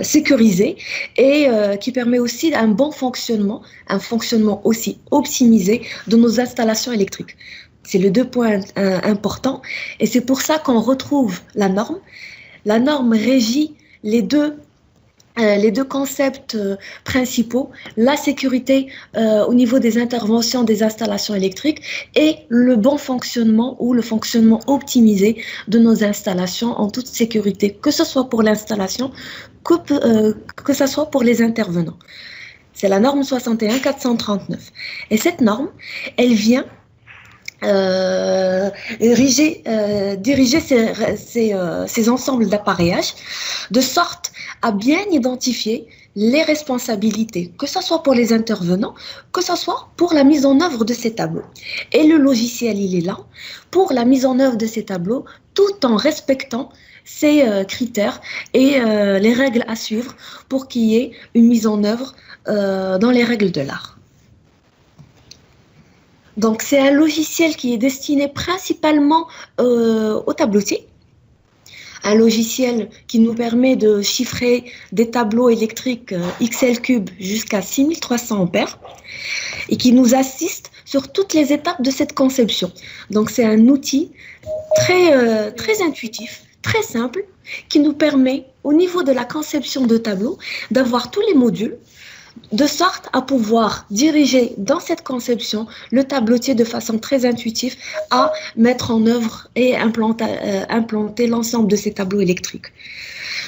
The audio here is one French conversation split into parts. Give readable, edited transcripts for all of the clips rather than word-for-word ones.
sécurisé et qui permet aussi un bon fonctionnement, un fonctionnement aussi optimisé de nos installations électriques. C'est les deux points importants et c'est pour ça qu'on retrouve la norme. La norme régit les deux concepts principaux, la sécurité au niveau des interventions des installations électriques et le bon fonctionnement ou le fonctionnement optimisé de nos installations en toute sécurité, que ce soit pour l'installation, que ce soit pour les intervenants. C'est la norme 61439. Et cette norme, elle vient diriger ces ensembles d'appareillages de sorte à bien identifier les responsabilités, que ce soit pour les intervenants, que ce soit pour la mise en œuvre de ces tableaux. Et le logiciel, il est là pour la mise en œuvre de ces tableaux, tout en respectant ces critères et les règles à suivre pour qu'il y ait une mise en œuvre dans les règles de l'art. Donc, c'est un logiciel qui est destiné principalement aux tableautiers. Un logiciel qui nous permet de chiffrer des tableaux électriques XL³ jusqu'à 6300 ampères et qui nous assiste sur toutes les étapes de cette conception. Donc, c'est un outil très intuitif, très simple, qui nous permet, au niveau de la conception de tableaux, d'avoir tous les modules, de sorte à pouvoir diriger dans cette conception le tableautier de façon très intuitive à mettre en œuvre et implanter l'ensemble de ces tableaux électriques.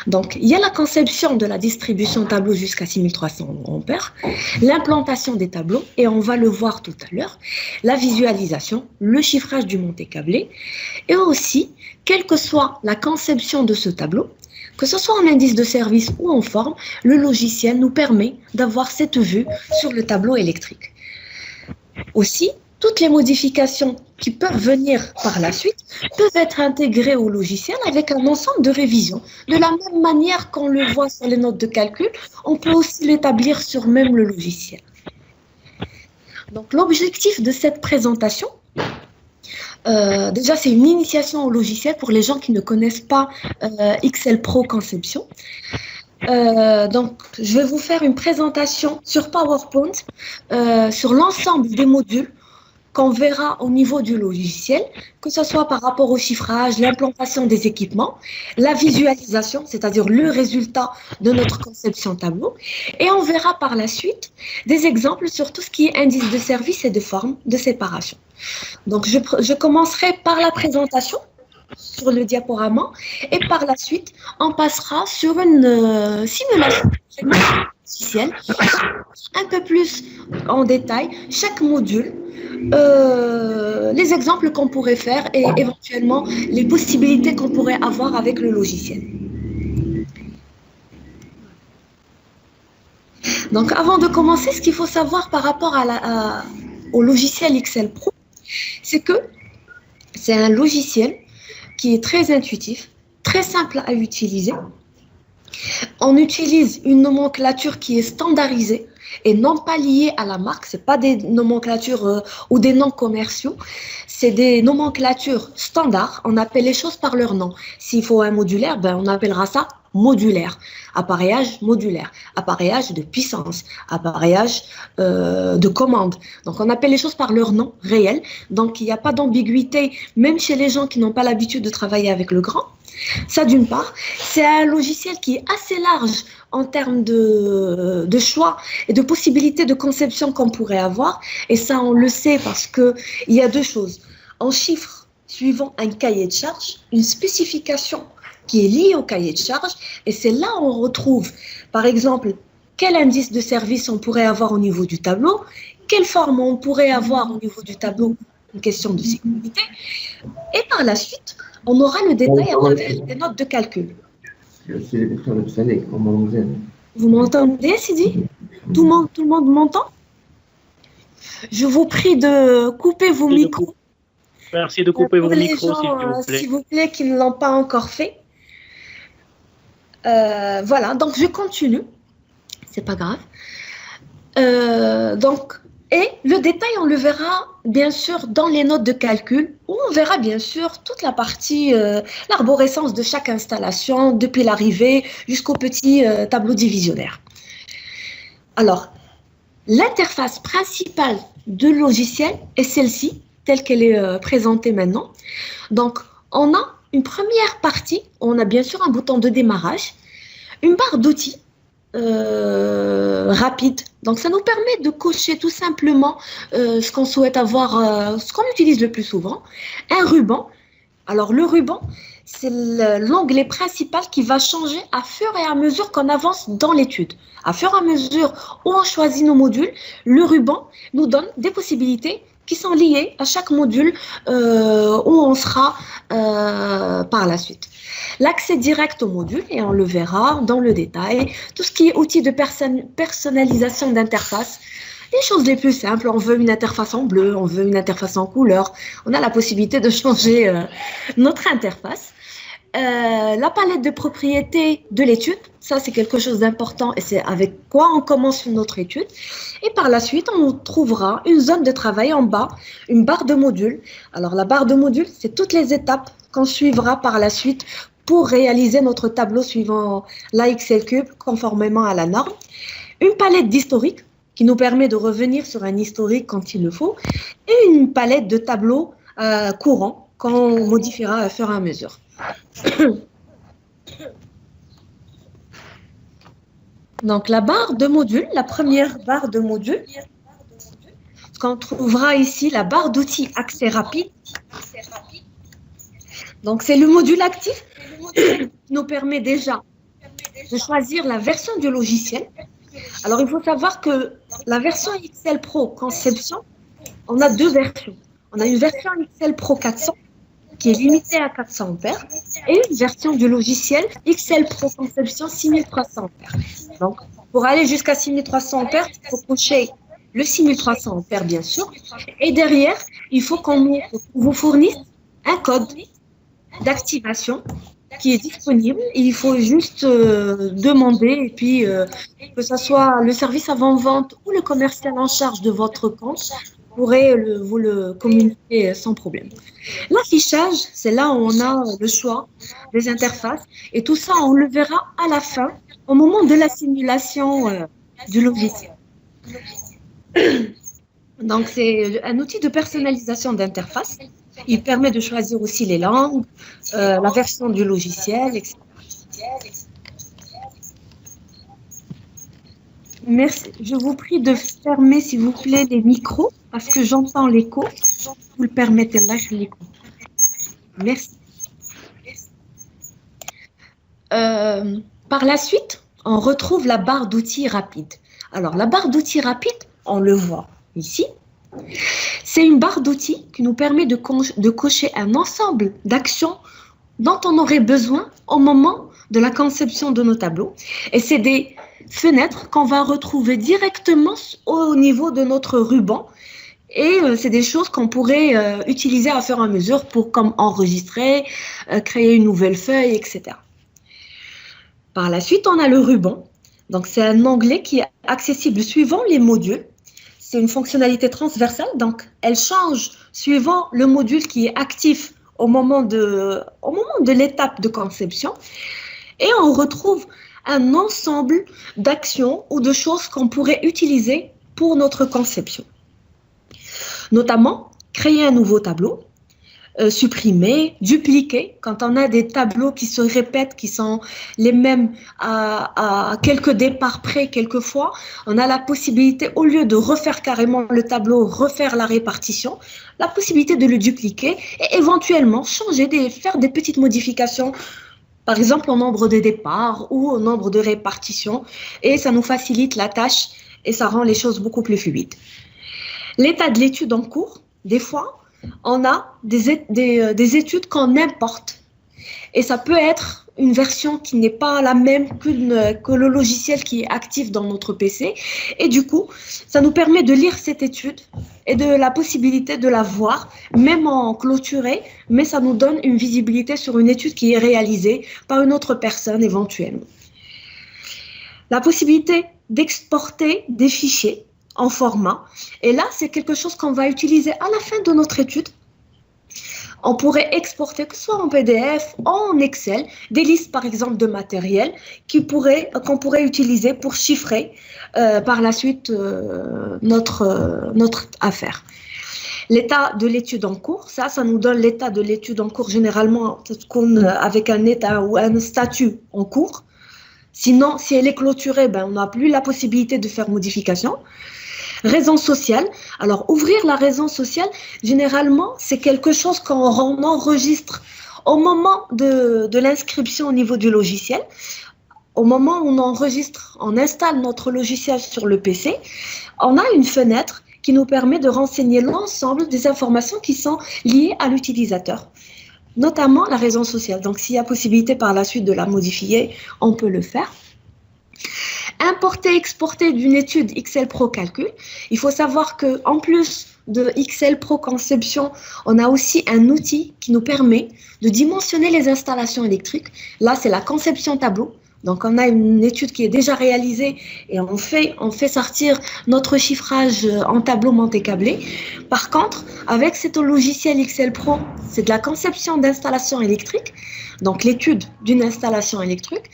Donc, il y a la conception de la distribution tableau jusqu'à 6300 ampères, l'implantation des tableaux, et on va le voir tout à l'heure, la visualisation, le chiffrage du monté câblé, et aussi, quelle que soit la conception de ce tableau, que ce soit en indice de service ou en forme, le logiciel nous permet d'avoir cette vue sur le tableau électrique. Aussi, toutes les modifications qui peuvent venir par la suite peuvent être intégrées au logiciel avec un ensemble de révisions. De la même manière qu'on le voit sur les notes de calcul, on peut aussi l'établir sur même le logiciel. Donc, l'objectif de cette présentation, déjà, c'est une initiation au logiciel pour les gens qui ne connaissent pas XL Pro Conception. Donc, je vais vous faire une présentation sur PowerPoint sur l'ensemble des modules qu'on verra au niveau du logiciel, que ce soit par rapport au chiffrage, l'implantation des équipements, la visualisation, c'est-à-dire le résultat de notre conception tableau, et on verra par la suite des exemples sur tout ce qui est indice de service et de forme de séparation. Donc, je commencerai par la présentation sur le diaporama et par la suite, on passera sur une simulation logicielle, un peu plus en détail, chaque module, les exemples qu'on pourrait faire et éventuellement les possibilités qu'on pourrait avoir avec le logiciel. Donc, avant de commencer, ce qu'il faut savoir par rapport au logiciel XL Pro, c'est que c'est un logiciel qui est très intuitif, très simple à utiliser. On utilise une nomenclature qui est standardisée et non pas liée à la marque. Ce n'est pas des nomenclatures ou des noms commerciaux, c'est des nomenclatures standards. On appelle les choses par leur nom. S'il faut un modulaire, ben on appellera ça modulaire. Appareillage modulaire, appareillage de puissance, appareillage de commande. Donc, on appelle les choses par leur nom réel. Donc, il n'y a pas d'ambiguïté, même chez les gens qui n'ont pas l'habitude de travailler avec le grand. Ça, d'une part, c'est un logiciel qui est assez large en termes de choix et de possibilités de conception qu'on pourrait avoir. Et ça, on le sait parce qu'il y a deux choses. On chiffre suivant un cahier de charge, une spécification qui est liée au cahier de charge. Et c'est là où on retrouve, par exemple, quel indice de service on pourrait avoir au niveau du tableau, quelle forme on pourrait avoir au niveau du tableau, une question de sécurité. Et par la suite, on aura le détail à travers des notes de calcul. Vous m'entendez, Sidi? Tout le monde m'entend? Je vous prie de couper vos micros. Merci de couper vos micros, s'il vous plaît, qui ne l'ont pas encore fait. Voilà, donc je continue. C'est pas grave. Et le détail, on le verra bien sûr dans les notes de calcul où on verra bien sûr toute la partie, l'arborescence de chaque installation depuis l'arrivée jusqu'au petit tableau divisionnaire. Alors, l'interface principale de logiciel est celle-ci, telle qu'elle est présentée maintenant. Donc, on a une première partie, on a bien sûr un bouton de démarrage, une barre d'outils rapide. Donc, ça nous permet de cocher tout simplement ce qu'on souhaite avoir, ce qu'on utilise le plus souvent. Un ruban. Alors, le ruban, c'est l'onglet principal qui va changer à fur et à mesure qu'on avance dans l'étude. À fur et à mesure où on choisit nos modules, le ruban nous donne des possibilités qui sont liées à chaque module où on sera par la suite. L'accès direct au module, et on le verra dans le détail, tout ce qui est outils de personnalisation d'interface, les choses les plus simples, on veut une interface en bleu, on veut une interface en couleur, on a la possibilité de changer notre interface. La palette de propriétés de l'étude, ça c'est quelque chose d'important et c'est avec quoi on commence notre étude. Et par la suite, on trouvera une zone de travail en bas, une barre de module. Alors la barre de module, c'est toutes les étapes qu'on suivra par la suite pour réaliser notre tableau suivant la Excel-Cube conformément à la norme. Une palette d'historique qui nous permet de revenir sur un historique quand il le faut et une palette de tableaux courants qu'on modifiera au fur et à mesure. Donc la barre de module, la première barre de module, ce qu'on trouvera ici, la barre d'outils accès rapide. Donc c'est le module actif qui nous permet déjà de choisir la version du logiciel. Alors il faut savoir que la version Excel Pro Conception, on a deux versions. On a une version Excel Pro 400 qui est limitée à 400 ampères et une version du logiciel Excel Pro Conception 6300 ampères. Donc, pour aller jusqu'à 6300 ampères, il faut cocher le 6300 ampères, bien sûr. Et derrière, il faut qu'on vous fournisse un code d'activation qui est disponible. Il faut juste demander et puis que ce soit le service avant-vente ou le commercial en charge de votre compte pourrait vous le communiquer sans problème. L'affichage, c'est là où on a le choix des interfaces et tout ça, on le verra à la fin, au moment de la simulation du logiciel. Donc, c'est un outil de personnalisation d'interface. Il permet de choisir aussi les langues, la version du logiciel, etc. Merci. Je vous prie de fermer, s'il vous plaît, les micros, parce que j'entends l'écho. Vous le permettez là, l'écho. Merci. Par la suite, on retrouve la barre d'outils rapide. Alors, la barre d'outils rapide, on le voit ici. C'est une barre d'outils qui nous permet de cocher un ensemble d'actions dont on aurait besoin au moment de la conception de nos tableaux. Et c'est des fenêtres qu'on va retrouver directement au niveau de notre ruban. Et c'est des choses qu'on pourrait utiliser à fur et à mesure pour comme enregistrer, créer une nouvelle feuille, etc. Par la suite, on a le ruban. Donc, c'est un onglet qui est accessible suivant les modules. C'est une fonctionnalité transversale, donc elle change suivant le module qui est actif au moment de l'étape de conception. Et on retrouve un ensemble d'actions ou de choses qu'on pourrait utiliser pour notre conception. Notamment, créer un nouveau tableau, supprimer, dupliquer. Quand on a des tableaux qui se répètent, qui sont les mêmes à quelques départs près, quelquefois, on a la possibilité, au lieu de refaire carrément le tableau, refaire la répartition, la possibilité de le dupliquer et éventuellement faire des petites modifications, par exemple au nombre de départs ou au nombre de répartitions, et ça nous facilite la tâche et ça rend les choses beaucoup plus fluides. L'état de l'étude en cours, des fois, on a des études qu'on importe. Et ça peut être une version qui n'est pas la même que le logiciel qui est actif dans notre PC. Et du coup, ça nous permet de lire cette étude et de la possibilité de la voir, même en clôturé, mais ça nous donne une visibilité sur une étude qui est réalisée par une autre personne éventuellement. La possibilité d'exporter des fichiers en format. Et là, c'est quelque chose qu'on va utiliser à la fin de notre étude. On pourrait exporter, que ce soit en PDF, en Excel, des listes par exemple de matériel qu'on pourrait utiliser pour chiffrer par la suite notre affaire. L'état de l'étude en cours, ça nous donne l'état de l'étude en cours généralement avec un état ou un statut en cours. Sinon, si elle est clôturée, on n'a plus la possibilité de faire modification. Raison sociale. Alors, ouvrir la raison sociale, généralement, c'est quelque chose qu'on enregistre au moment de l'inscription au niveau du logiciel. Au moment où on enregistre, on installe notre logiciel sur le PC, on a une fenêtre qui nous permet de renseigner l'ensemble des informations qui sont liées à l'utilisateur, notamment la raison sociale. Donc, s'il y a possibilité par la suite de la modifier, on peut le faire. Importer, exporter d'une étude Excel Pro Calcul. Il faut savoir qu'en plus de Excel Pro Conception, on a aussi un outil qui nous permet de dimensionner les installations électriques. Là, c'est la conception tableau. Donc, on a une étude qui est déjà réalisée et on fait sortir notre chiffrage en tableau monté-câblé. Par contre, avec ce logiciel Excel Pro, c'est de la conception d'installation électrique, donc l'étude d'une installation électrique.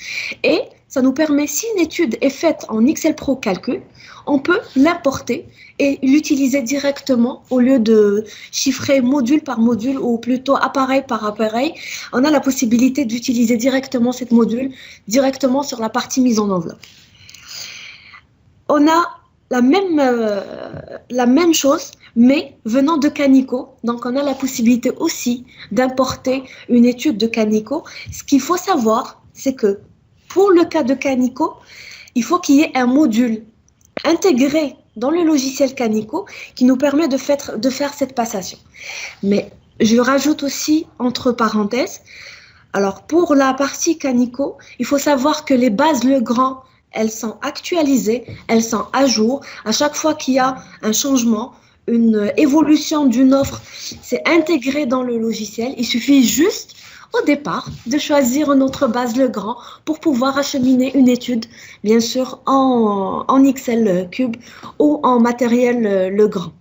Et ça nous permet, si une étude est faite en Excel Pro Calcul, on peut l'importer et l'utiliser directement au lieu de chiffrer module par module ou plutôt appareil par appareil. On a la possibilité d'utiliser directement cette module directement sur la partie mise en enveloppe. On a la même chose, mais venant de Canico. Donc, on a la possibilité aussi d'importer une étude de Canico. Ce qu'il faut savoir, c'est que pour le cas de Canico, il faut qu'il y ait un module intégré dans le logiciel Canico qui nous permet de faire cette passation. Mais je rajoute aussi entre parenthèses, alors pour la partie Canico, il faut savoir que les bases Legrand, elles sont actualisées, elles sont à jour. À chaque fois qu'il y a un changement, une évolution d'une offre, c'est intégré dans le logiciel. Il suffit juste au départ de choisir notre base Legrand pour pouvoir acheminer une étude, bien sûr en Excel Cube ou en matériel Legrand.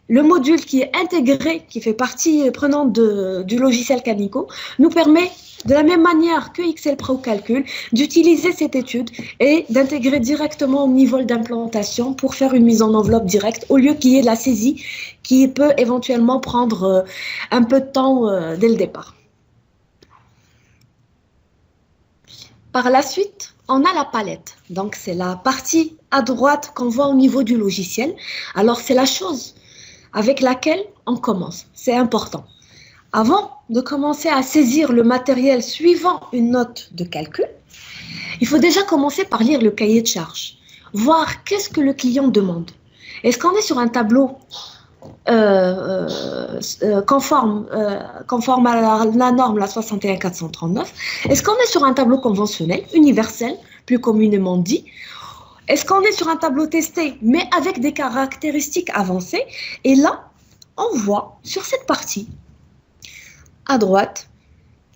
Le module qui est intégré, qui fait partie prenante du logiciel Canico, nous permet, de la même manière que Excel Pro Calcul, d'utiliser cette étude et d'intégrer directement au niveau d'implantation pour faire une mise en enveloppe directe, au lieu qu'il y ait de la saisie qui peut éventuellement prendre un peu de temps dès le départ. Par la suite, on a la palette. Donc, c'est la partie à droite qu'on voit au niveau du logiciel. Alors, c'est la chose avec laquelle on commence. C'est important. Avant de commencer à saisir le matériel suivant une note de calcul, il faut déjà commencer par lire le cahier de charge, voir qu'est-ce que le client demande. Est-ce qu'on est sur un tableau conforme à la norme, la 61439? Est-ce qu'on est sur un tableau conventionnel, universel, plus communément dit? Est-ce qu'on est sur un tableau testé, mais avec des caractéristiques avancées? Et là, on voit sur cette partie, à droite,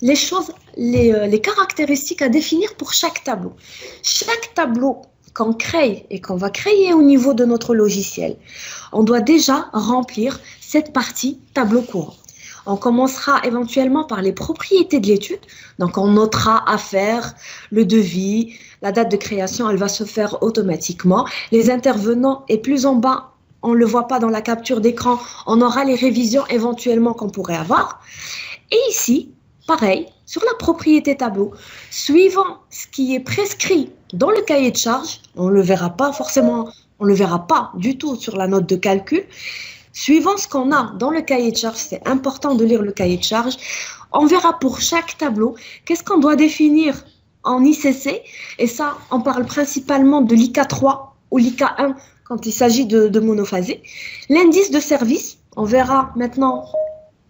les caractéristiques à définir pour chaque tableau. Chaque tableau qu'on crée et qu'on va créer au niveau de notre logiciel, on doit déjà remplir cette partie tableau courant. On commencera éventuellement par les propriétés de l'étude. Donc, on notera à faire le devis, la date de création, elle va se faire automatiquement. Les intervenants, et plus en bas, on ne le voit pas dans la capture d'écran, on aura les révisions éventuellement qu'on pourrait avoir. Et ici, pareil, sur la propriété tableau, suivant ce qui est prescrit dans le cahier de charge, on ne le verra pas forcément, on ne le verra pas du tout sur la note de calcul. Suivant ce qu'on a dans le cahier de charge, c'est important de lire le cahier de charge, on verra pour chaque tableau qu'est-ce qu'on doit définir en ICC. Et ça, on parle principalement de l'IK 3 ou l'IK 1 quand il s'agit de monophasé. L'indice de service, on verra maintenant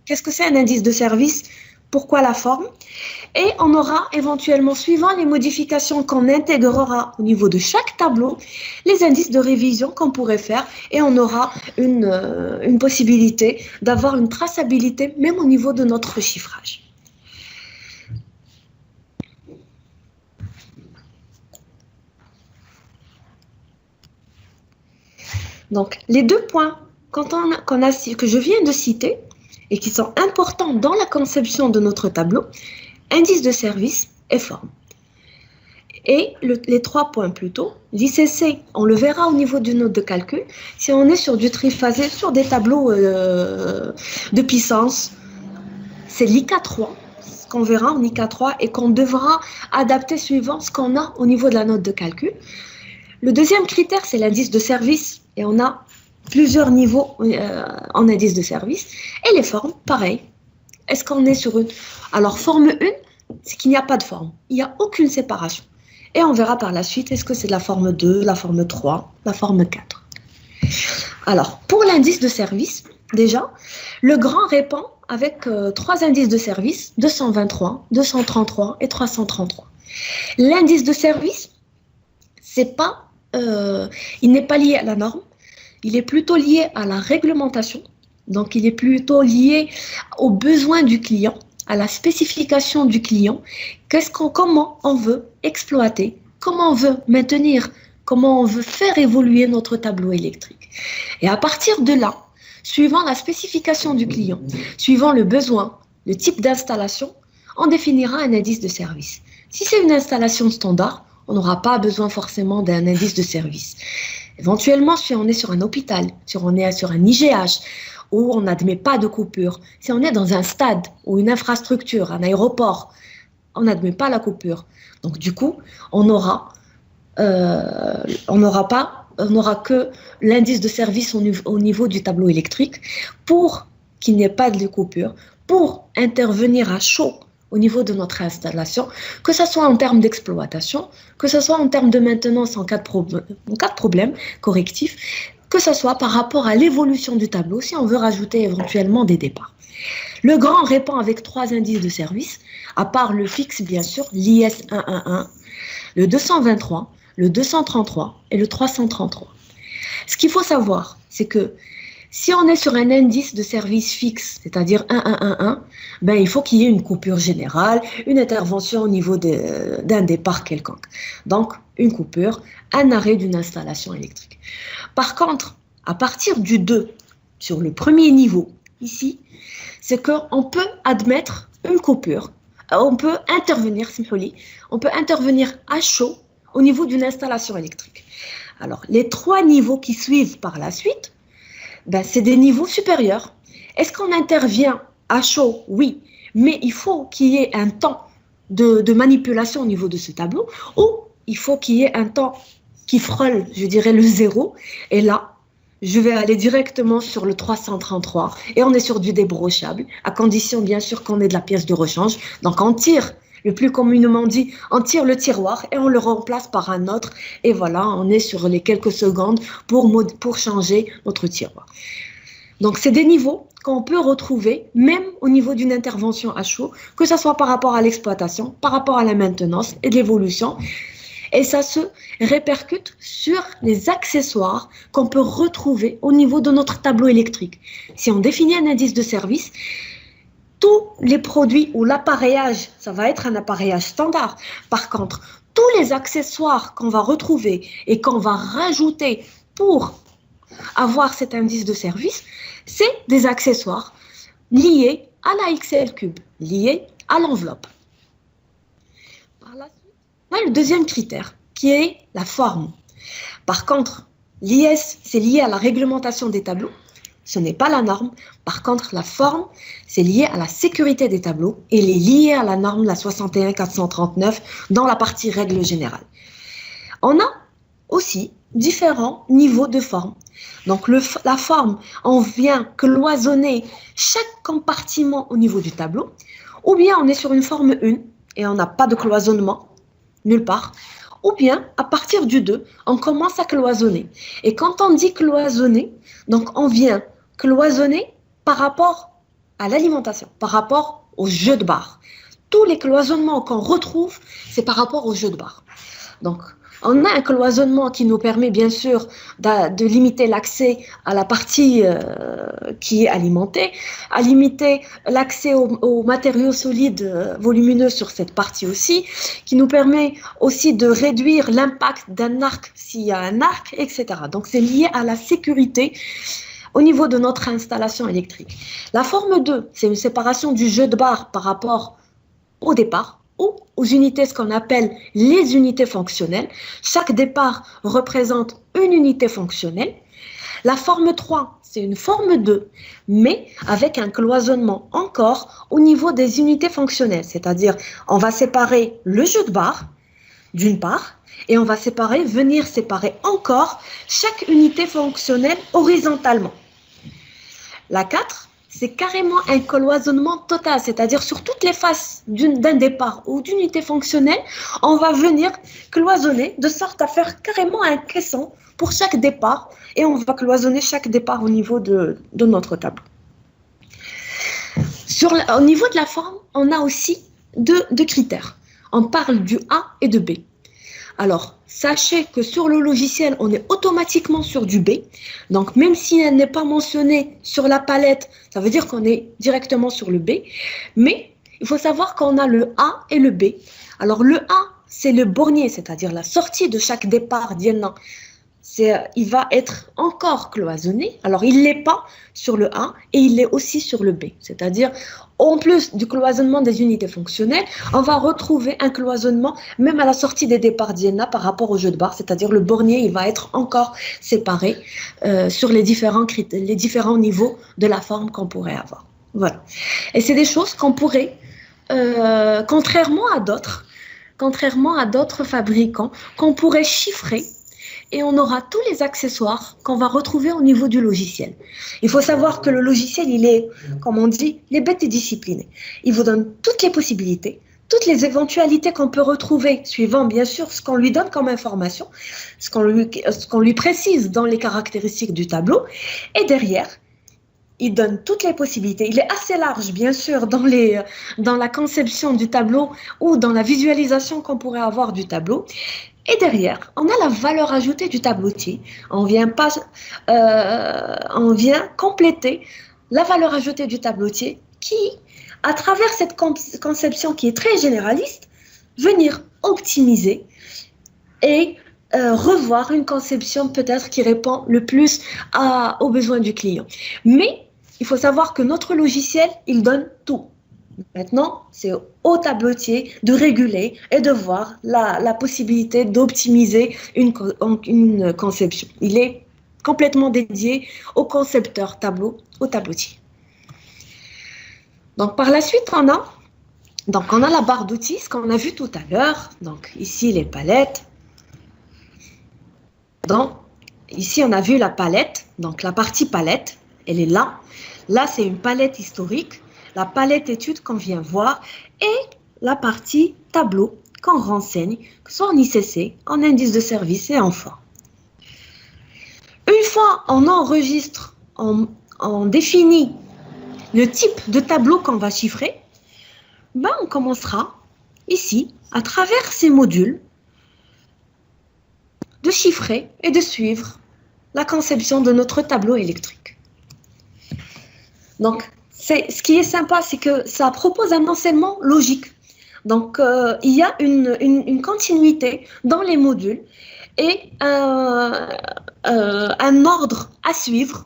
qu'est-ce que c'est un indice de service, pourquoi la forme. Et on aura éventuellement, suivant les modifications qu'on intégrera au niveau de chaque tableau, les indices de révision qu'on pourrait faire et on aura une possibilité d'avoir une traçabilité même au niveau de notre chiffrage. Donc, les deux points que je viens de citer et qui sont importants dans la conception de notre tableau, indice de service et forme. Et les 3 points plutôt, l'ICC, on le verra au niveau du node de calcul, si on est sur du triphasé, sur des tableaux de puissance, c'est l'IK3, ce qu'on verra en IK3 et qu'on devra adapter suivant ce qu'on a au niveau de la note de calcul. Le deuxième critère, c'est l'indice de service et on a plusieurs niveaux en indice de service. Et les formes, pareil. Est-ce qu'on est sur une... Alors, forme 1, c'est qu'il n'y a pas de forme. Il n'y a aucune séparation. Et on verra par la suite, est-ce que c'est de la forme 2, la forme 3, la forme 4. Alors, pour l'indice de service, déjà, le grand répond avec 3 indices de service, 223, 233 et 333. L'indice de service, il n'est pas lié à la norme, il est plutôt lié à la réglementation, donc il est plutôt lié aux besoins du client, à la spécification du client, comment on veut exploiter, comment on veut maintenir, comment on veut faire évoluer notre tableau électrique. Et à partir de là, suivant la spécification du client, suivant le besoin, le type d'installation, on définira un indice de service. Si c'est une installation standard, on n'aura pas besoin forcément d'un indice de service. Éventuellement, si on est sur un hôpital, si on est sur un IGH, où on n'admet pas de coupure, si on est dans un stade ou une infrastructure, un aéroport, on n'admet pas la coupure. Donc du coup, on n'aura que l'indice de service au niveau du tableau électrique pour qu'il n'y ait pas de coupure, pour intervenir à chaud au niveau de notre installation, que ce soit en termes d'exploitation, que ce soit en termes de maintenance en cas de problème correctif, que ce soit par rapport à l'évolution du tableau, si on veut rajouter éventuellement des départs. Le grand répond avec 3 indices de service, à part le fixe bien sûr, l'IS 111, le 223, le 233 et le 333. Ce qu'il faut savoir, c'est que si on est sur un indice de service fixe, c'est-à-dire 1111, ben il faut qu'il y ait une coupure générale, une intervention au niveau d'un départ quelconque. Donc, une coupure, un arrêt d'une installation électrique. Par contre, à partir du 2, sur le premier niveau, ici, c'est qu'on peut admettre une coupure. On peut intervenir, on peut intervenir à chaud au niveau d'une installation électrique. Alors, les 3 niveaux qui suivent par la suite, ben, c'est des niveaux supérieurs. Est-ce qu'on intervient à chaud? Oui, mais il faut qu'il y ait un temps de manipulation au niveau de ce tableau, ou il faut qu'il y ait un temps qui frôle, je dirais, le 0. Et là, je vais aller directement sur le 333 et on est sur du débrochable, à condition bien sûr qu'on ait de la pièce de rechange. Donc on tire, le plus communément dit, on tire le tiroir et on le remplace par un autre. Et voilà, on est sur les quelques secondes pour changer notre tiroir. Donc c'est des niveaux qu'on peut retrouver même au niveau d'une intervention à chaud, que ce soit par rapport à l'exploitation, par rapport à la maintenance et de l'évolution. Et ça se répercute sur les accessoires qu'on peut retrouver au niveau de notre tableau électrique. Si on définit un indice de service, tous les produits ou l'appareillage, ça va être un appareillage standard. Par contre, tous les accessoires qu'on va retrouver et qu'on va rajouter pour avoir cet indice de service, c'est des accessoires liés à la XL3, liés à l'enveloppe. Par la suite, on a le deuxième critère, qui est la forme. Par contre, l'IS, c'est lié à la réglementation des tableaux. Ce n'est pas la norme. Par contre, la forme, c'est lié à la sécurité des tableaux et elle est liée à la norme, la 61439, dans la partie règle générale. On a aussi différents niveaux de forme. Donc, la forme, on vient cloisonner chaque compartiment au niveau du tableau, ou bien on est sur une forme 1 et on n'a pas de cloisonnement, nulle part. Ou bien, à partir du 2, on commence à cloisonner. Et quand on dit cloisonner, donc on vient cloisonner par rapport à l'alimentation, par rapport au jeu de barre. Tous les cloisonnements qu'on retrouve, c'est par rapport au jeu de barre. Donc, On a un cloisonnement qui nous permet bien sûr de limiter l'accès à la partie qui est alimentée, à limiter l'accès aux matériaux solides volumineux sur cette partie aussi, qui nous permet aussi de réduire l'impact d'un arc s'il y a un arc, etc. Donc c'est lié à la sécurité au niveau de notre installation électrique. La forme 2, c'est une séparation du jeu de barre par rapport au départ, ou aux unités, ce qu'on appelle les unités fonctionnelles. Chaque départ représente une unité fonctionnelle. La forme 3, c'est une forme 2, mais avec un cloisonnement encore au niveau des unités fonctionnelles. C'est-à-dire, on va séparer le jeu de barre, d'une part, et on va venir séparer encore chaque unité fonctionnelle horizontalement. La 4, c'est carrément un cloisonnement total, c'est-à-dire sur toutes les faces d'un départ ou d'unité fonctionnelle, on va venir cloisonner de sorte à faire carrément un caisson pour chaque départ et on va cloisonner chaque départ au niveau de notre tableau. Au niveau de la forme, on a aussi deux critères. On parle du A et de B. Alors, sachez que sur le logiciel, on est automatiquement sur du B. Donc, même si elle n'est pas mentionnée sur la palette, ça veut dire qu'on est directement sur le B. Mais il faut savoir qu'on a le A et le B. Alors, le A, c'est le bornier, c'est-à-dire la sortie de chaque départ d'Yennan. Il va être encore cloisonné. Alors, il ne l'est pas sur le A et il l'est aussi sur le B. C'est-à-dire, en plus du cloisonnement des unités fonctionnelles, on va retrouver un cloisonnement même à la sortie des départs d'Ienna par rapport au jeu de barre. C'est-à-dire, le bornier, il va être encore séparé sur les différents niveaux de la forme qu'on pourrait avoir. Voilà. Et c'est des choses qu'on pourrait, contrairement à d'autres fabricants, qu'on pourrait chiffrer. Et on aura tous les accessoires qu'on va retrouver au niveau du logiciel. Il faut savoir que le logiciel, il est, comme on dit, il est bête et discipliné. Il vous donne toutes les possibilités, toutes les éventualités qu'on peut retrouver, suivant bien sûr ce qu'on lui donne comme information, ce qu'on lui précise dans les caractéristiques du tableau. Et derrière, il donne toutes les possibilités. Il est assez large, bien sûr, dans la conception du tableau ou dans la visualisation qu'on pourrait avoir du tableau. Et derrière, on a la valeur ajoutée du tableautier. On vient compléter la valeur ajoutée du tableautier qui, à travers cette conception qui est très généraliste, venir optimiser et revoir une conception peut-être qui répond le plus aux besoins du client. Mais il faut savoir que notre logiciel, il donne tout. Maintenant, c'est au tableautier de réguler et de voir la possibilité d'optimiser une conception. Il est complètement dédié au concepteur tableau, au tableautier. Donc, par la suite, on a la barre d'outils, ce qu'on a vu tout à l'heure. Donc, ici, les palettes. Donc, ici, on a vu la palette. Donc, la partie palette, elle est là. Là, c'est une palette historique. La palette étude qu'on vient voir et la partie tableau qu'on renseigne, que ce soit en ICC, en indice de service et en forme. Une fois on enregistre, on définit le type de tableau qu'on va chiffrer, on commencera ici, à travers ces modules, de chiffrer et de suivre la conception de notre tableau électrique. Donc, ce qui est sympa, c'est que ça propose un enseignement logique. Donc, il y a une continuité dans les modules et un ordre à suivre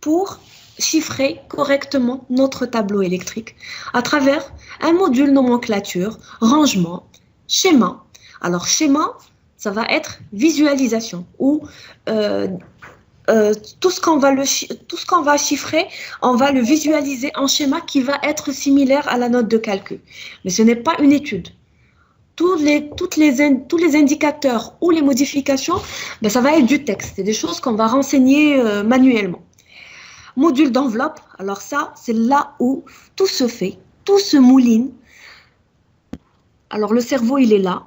pour chiffrer correctement notre tableau électrique à travers un module nomenclature, rangement, schéma. Alors, schéma, ça va être visualisation ou tout ce qu'on va chiffrer, on va le visualiser en schéma qui va être similaire à la note de calcul. Mais ce n'est pas une étude. Tous les indicateurs ou les modifications, ça va être du texte. C'est des choses qu'on va renseigner manuellement. Module d'enveloppe, alors ça, c'est là où tout se fait, tout se mouline. Alors le cerveau, il est là,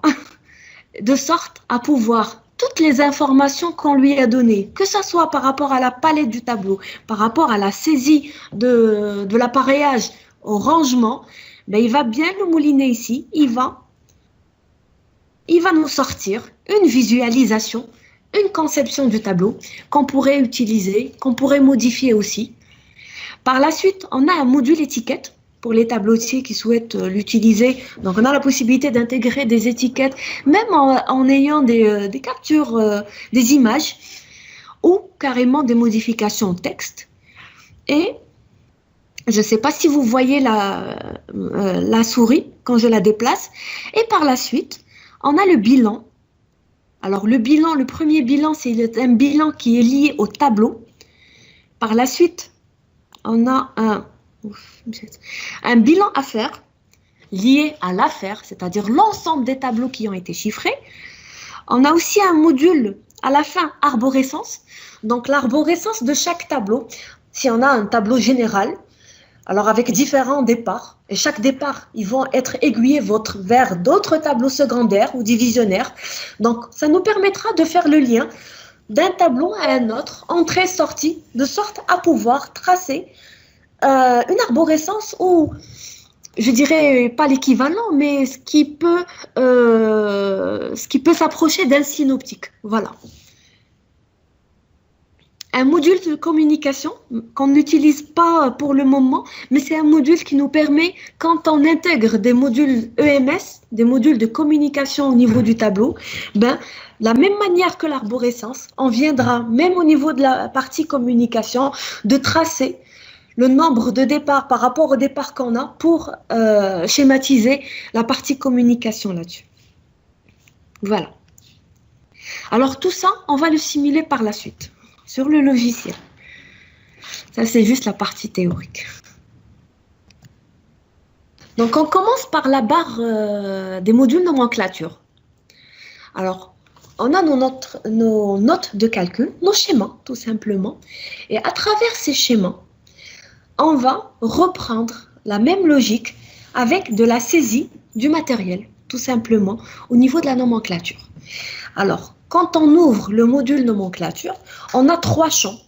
de sorte à pouvoir toutes les informations qu'on lui a données, que ce soit par rapport à la palette du tableau, par rapport à la saisie de l'appareillage, au rangement, il va bien le mouliner ici, il va nous sortir une visualisation, une conception du tableau qu'on pourrait utiliser, qu'on pourrait modifier aussi. Par la suite, on a un module étiquette pour les tableautiers qui souhaitent l'utiliser. Donc, on a la possibilité d'intégrer des étiquettes, même en ayant des captures, des images ou carrément des modifications texte. Et je ne sais pas si vous voyez la souris quand je la déplace. Et par la suite, on a le bilan. Alors, le premier bilan, c'est un bilan qui est lié au tableau. Par la suite, on a un bilan à faire lié à l'affaire, c'est-à-dire l'ensemble des tableaux qui ont été chiffrés. On a aussi un module à la fin, arborescence. Donc, l'arborescence de chaque tableau. Si on a un tableau général, alors avec différents départs, et chaque départ, ils vont être aiguillés vers d'autres tableaux secondaires ou divisionnaires. Donc, ça nous permettra de faire le lien d'un tableau à un autre, entrée-sortie, de sorte à pouvoir tracer une arborescence ou, je dirais pas l'équivalent, mais ce qui peut s'approcher d'un synoptique. Voilà. Un module de communication qu'on n'utilise pas pour le moment, mais c'est un module qui nous permet, quand on intègre des modules EMS, des modules de communication au niveau du tableau, la même manière que l'arborescence, on viendra, même au niveau de la partie communication, de tracer le nombre de départs par rapport au départ qu'on a pour schématiser la partie communication là-dessus. Voilà. Alors tout ça, on va le simuler par la suite, sur le logiciel. Ça, c'est juste la partie théorique. Donc, on commence par la barre des modules nomenclature. Alors, on a nos notes de calcul, nos schémas, tout simplement. Et à travers ces schémas, on va reprendre la même logique avec de la saisie du matériel, tout simplement, au niveau de la nomenclature. Alors, quand on ouvre le module nomenclature, on a 3 champs.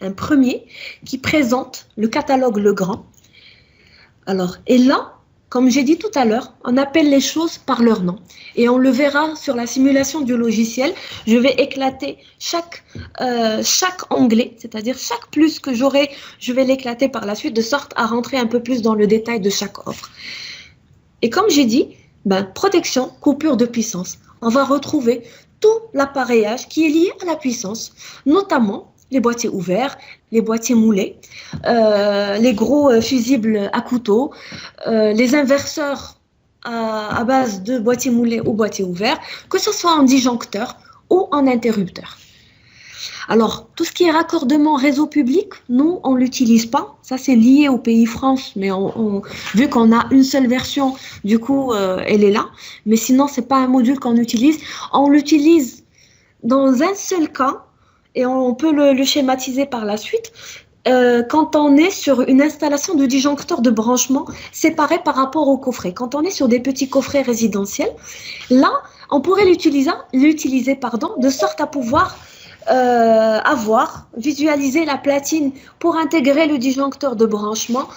Un premier qui présente le catalogue Legrand. Alors, et là, comme j'ai dit tout à l'heure, on appelle les choses par leur nom. Et on le verra sur la simulation du logiciel. Je vais éclater chaque onglet, c'est-à-dire chaque plus que j'aurai, je vais l'éclater par la suite de sorte à rentrer un peu plus dans le détail de chaque offre. Et comme j'ai dit, protection, coupure de puissance. On va retrouver tout l'appareillage qui est lié à la puissance, notamment les boîtiers ouverts, les boîtiers moulés, les gros fusibles à couteau, les inverseurs à base de boîtiers moulés ou boîtiers ouverts, que ce soit en disjoncteur ou en interrupteur. Alors, tout ce qui est raccordement réseau public, nous, on ne l'utilise pas. Ça, c'est lié au pays France, mais vu qu'on a une seule version, du coup, elle est là. Mais sinon, ce n'est pas un module qu'on utilise. On l'utilise dans un seul cas, et on peut le schématiser par la suite, quand on est sur une installation de disjoncteur de branchement séparé par rapport au coffret. Quand on est sur des petits coffrets résidentiels, là, on pourrait l'utiliser de sorte à pouvoir visualiser la platine pour intégrer le disjoncteur de branchement,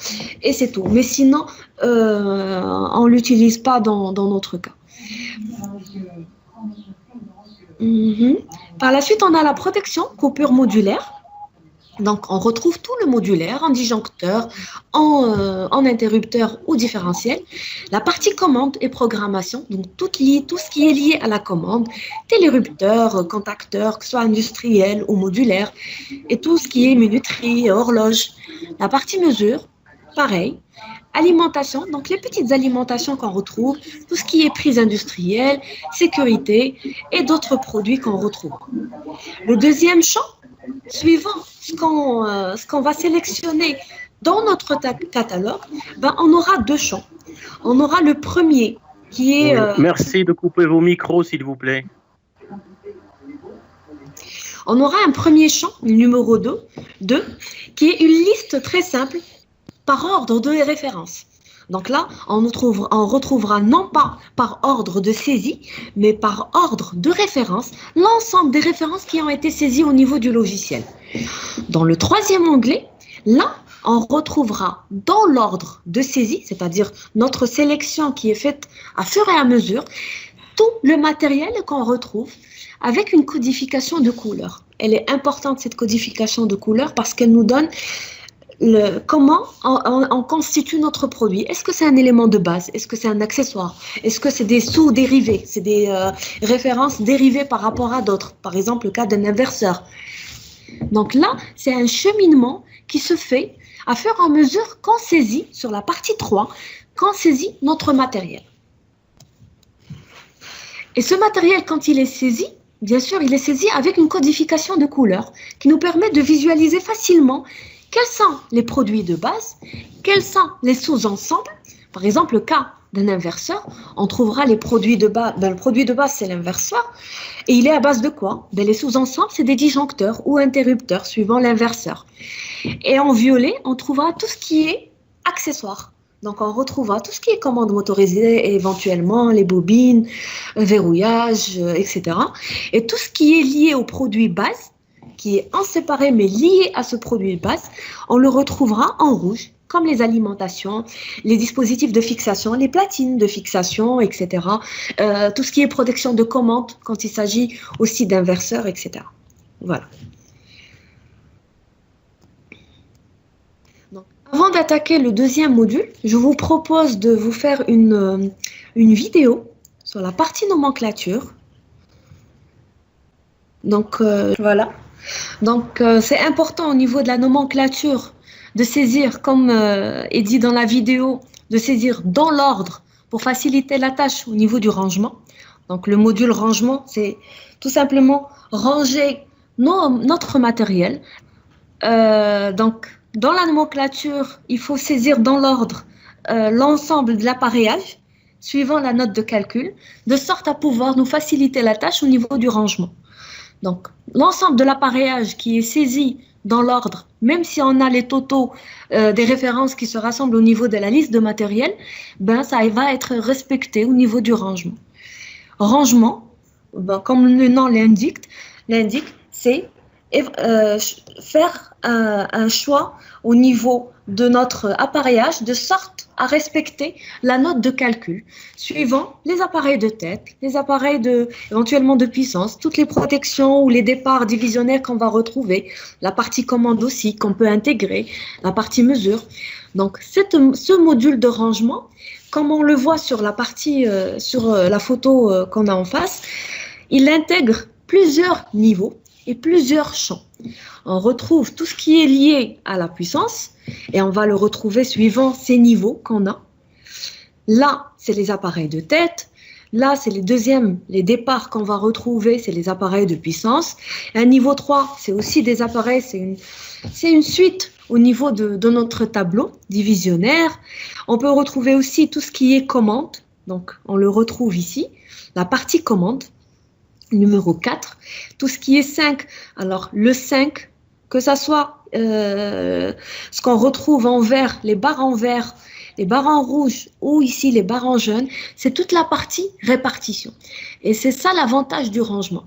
et c'est tout. Mais sinon, on ne l'utilise pas dans notre cas. Par la suite, on a la protection coupure modulaire. Donc, on retrouve tout le modulaire en disjoncteur, en interrupteur ou différentiel. La partie commande et programmation, donc tout ce qui est lié à la commande, télérupteur, contacteur, que ce soit industriel ou modulaire, et tout ce qui est minuterie, horloge. La partie mesure, pareil. Alimentation, donc les petites alimentations qu'on retrouve, tout ce qui est prise industrielle, sécurité et d'autres produits qu'on retrouve. Le deuxième champ, suivant ce qu'on va sélectionner dans notre catalogue, on aura 2 champs. On aura le premier qui est... Merci de couper vos micros, s'il vous plaît. On aura un premier champ, numéro 2, qui est une liste très simple par ordre de référence. Donc là, on retrouvera non pas par ordre de saisie, mais par ordre de référence, l'ensemble des références qui ont été saisies au niveau du logiciel. Dans le 3e onglet, là, on retrouvera dans l'ordre de saisie, c'est-à-dire notre sélection qui est faite à fur et à mesure, tout le matériel qu'on retrouve avec une codification de couleurs. Elle est importante, cette codification de couleurs, parce qu'elle nous donne comment on constitue notre produit. Est-ce que c'est un élément de base? Est-ce que c'est un accessoire? Est-ce que c'est des sous-dérivés? C'est des références dérivées par rapport à d'autres. Par exemple, le cas d'un inverseur. Donc là, c'est un cheminement qui se fait à fur et à mesure qu'on saisit, sur la partie 3, qu'on saisit notre matériel. Et ce matériel, quand il est saisi, bien sûr, il est saisi avec une codification de couleurs qui nous permet de visualiser facilement quels sont les produits de base, quels sont les sous-ensembles. Par exemple, le cas d'un inverseur, on trouvera les produits de base. Ben, le produit de base, c'est l'inverseur. Et il est à base de quoi? Ben, les sous-ensembles, c'est des disjoncteurs ou interrupteurs, suivant l'inverseur. Et en violet, on trouvera tout ce qui est accessoire. Donc, on retrouvera tout ce qui est commande motorisée, et éventuellement les bobines, verrouillage, etc. Et tout ce qui est lié au produit base, qui est en séparé mais lié à ce produit de base, on le retrouvera en rouge, comme les alimentations, les dispositifs de fixation, les platines de fixation, etc. Tout ce qui est protection de commande, quand il s'agit aussi d'inverseurs, etc. Voilà. Donc, avant d'attaquer le deuxième module, je vous propose de vous faire une vidéo sur la partie nomenclature. Donc, voilà. Donc, c'est important au niveau de la nomenclature de saisir, comme est dit dans la vidéo, de saisir dans l'ordre pour faciliter la tâche au niveau du rangement. Donc, le module rangement, c'est tout simplement ranger notre matériel. Donc, dans la nomenclature, il faut saisir dans l'ordre l'ensemble de l'appareillage suivant la note de calcul, de sorte à pouvoir nous faciliter la tâche au niveau du rangement. Donc, l'ensemble de l'appareillage qui est saisi dans l'ordre, même si on a les totaux des références qui se rassemblent au niveau de la liste de matériel, ben, ça va être respecté au niveau du rangement. Rangement, ben, comme le nom l'indique, c'est faire un choix au niveau de notre appareillage de sorte à respecter la note de calcul suivant les appareils de tête, les appareils éventuellement de puissance, toutes les protections ou les départs divisionnaires qu'on va retrouver, la partie commande aussi qu'on peut intégrer, la partie mesure. Donc ce module de rangement, comme on le voit sur la partie, sur la photo qu'on a en face, il intègre plusieurs niveaux et plusieurs champs. On retrouve tout ce qui est lié à la puissance et on va le retrouver suivant ces niveaux qu'on a. Là, c'est les appareils de tête. Là, c'est les départs qu'on va retrouver, c'est les appareils de puissance. Un niveau 3, c'est aussi des appareils, c'est une suite au niveau de notre tableau divisionnaire. On peut retrouver aussi tout ce qui est commande. Donc, on le retrouve ici, la partie commande. Numéro 4, tout ce qui est 5, alors le 5, que ça soit ce qu'on retrouve en vert, les barres en vert, les barres en rouge ou ici les barres en jaune, c'est toute la partie répartition. Et c'est ça l'avantage du rangement.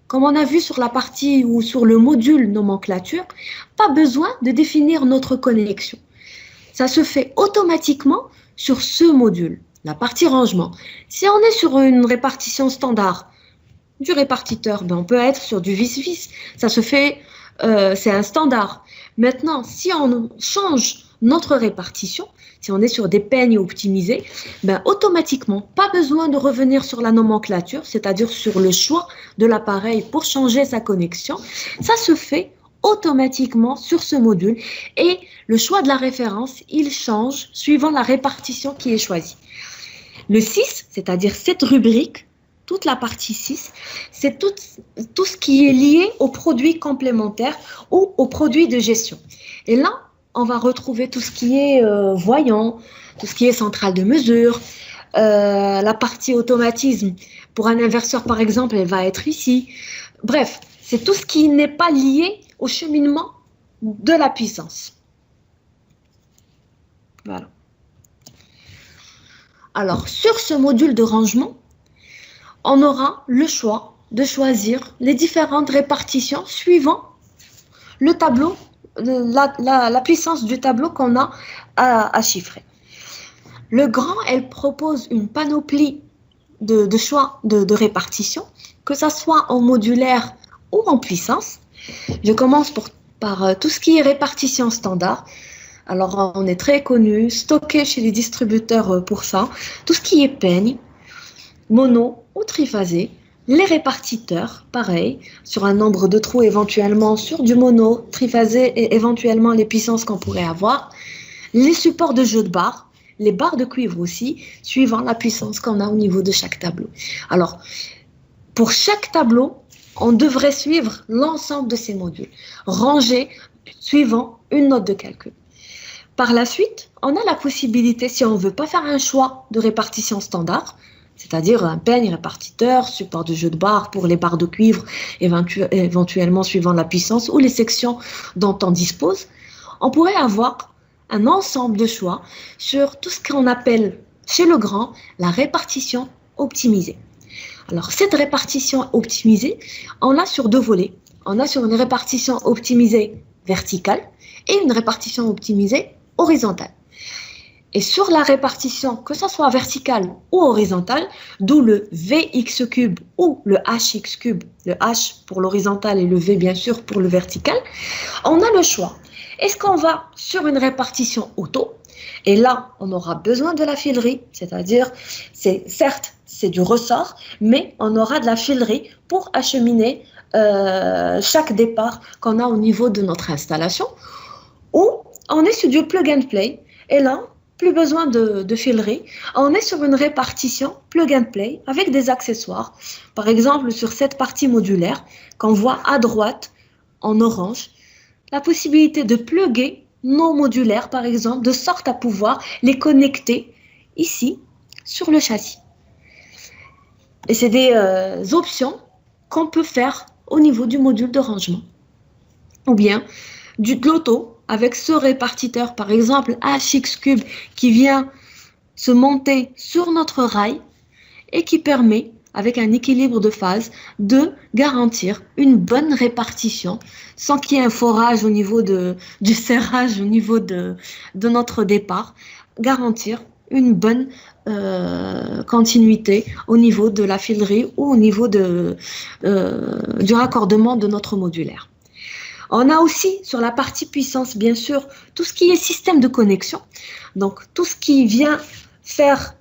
Comme on a vu sur la partie ou sur le module nomenclature, pas besoin de définir notre connexion. Ça se fait automatiquement sur ce module, la partie rangement. Si on est sur une répartition standard, du répartiteur, ben on peut être sur du vis-vis. Ça se fait, c'est un standard. Maintenant, si on change notre répartition, si on est sur des peignes optimisés, ben automatiquement, pas besoin de revenir sur la nomenclature, c'est-à-dire sur le choix de l'appareil pour changer sa connexion. Ça se fait automatiquement sur ce module et le choix de la référence, il change suivant la répartition qui est choisie. Le 6, c'est-à-dire cette rubrique, toute la partie 6, c'est tout ce qui est lié aux produits complémentaires ou aux produits de gestion. Et là, on va retrouver tout ce qui est voyant, tout ce qui est centrale de mesure, la partie automatisme. Pour un inverseur, par exemple, elle va être ici. Bref, c'est tout ce qui n'est pas lié au cheminement de la puissance. Voilà. Alors, sur ce module de rangement, on aura le choix de choisir les différentes répartitions suivant le tableau, la puissance du tableau qu'on a à chiffrer. Le grand, elle propose une panoplie de choix de répartition que ça soit en modulaire ou en puissance. Je commence par tout ce qui est répartition standard. Alors, on est très connu, stocké chez les distributeurs pour ça. Tout ce qui est peigne, mono ou triphasé. Les répartiteurs, pareil, sur un nombre de trous éventuellement, sur du mono, triphasé et éventuellement les puissances qu'on pourrait avoir. Les supports de jeu de barres, les barres de cuivre aussi, suivant la puissance qu'on a au niveau de chaque tableau. Alors, pour chaque tableau, on devrait suivre l'ensemble de ces modules, rangés suivant une note de calcul. Par la suite, on a la possibilité, si on ne veut pas faire un choix de répartition standard, c'est-à-dire un peigne, répartiteur, support de jeu de barres pour les barres de cuivre, éventuellement suivant la puissance ou les sections dont on dispose, on pourrait avoir un ensemble de choix sur tout ce qu'on appelle chez Legrand la répartition optimisée. Alors, cette répartition optimisée, on l'a sur deux volets. On a sur une répartition optimisée verticale et une répartition optimisée horizontale. Et sur la répartition, que ce soit verticale ou horizontale, d'où le Vx cube ou le Hx cube, le H pour l'horizontal et le V bien sûr pour le vertical, on a le choix. Est-ce qu'on va sur une répartition auto? Et là, on aura besoin de la filerie, c'est-à-dire, certes, c'est du ressort, mais on aura de la filerie pour acheminer chaque départ qu'on a au niveau de notre installation. Ou on est sur du plug and play, et là, plus besoin de filerie. On est sur une répartition plug and play avec des accessoires. Par exemple, sur cette partie modulaire, qu'on voit à droite en orange, la possibilité de plugger nos modulaires, par exemple, de sorte à pouvoir les connecter ici, sur le châssis. Et c'est des options qu'on peut faire au niveau du module de rangement. Ou bien de l'auto, avec ce répartiteur, par exemple, HX cube, qui vient se monter sur notre rail et qui permet, avec un équilibre de phase, de garantir une bonne répartition sans qu'il y ait un forage au niveau du serrage, au niveau de notre départ, garantir une bonne continuité au niveau de la filerie ou au niveau du raccordement de notre modulaire. On a aussi sur la partie puissance, bien sûr, tout ce qui est système de connexion. Donc, tout ce qui vient faire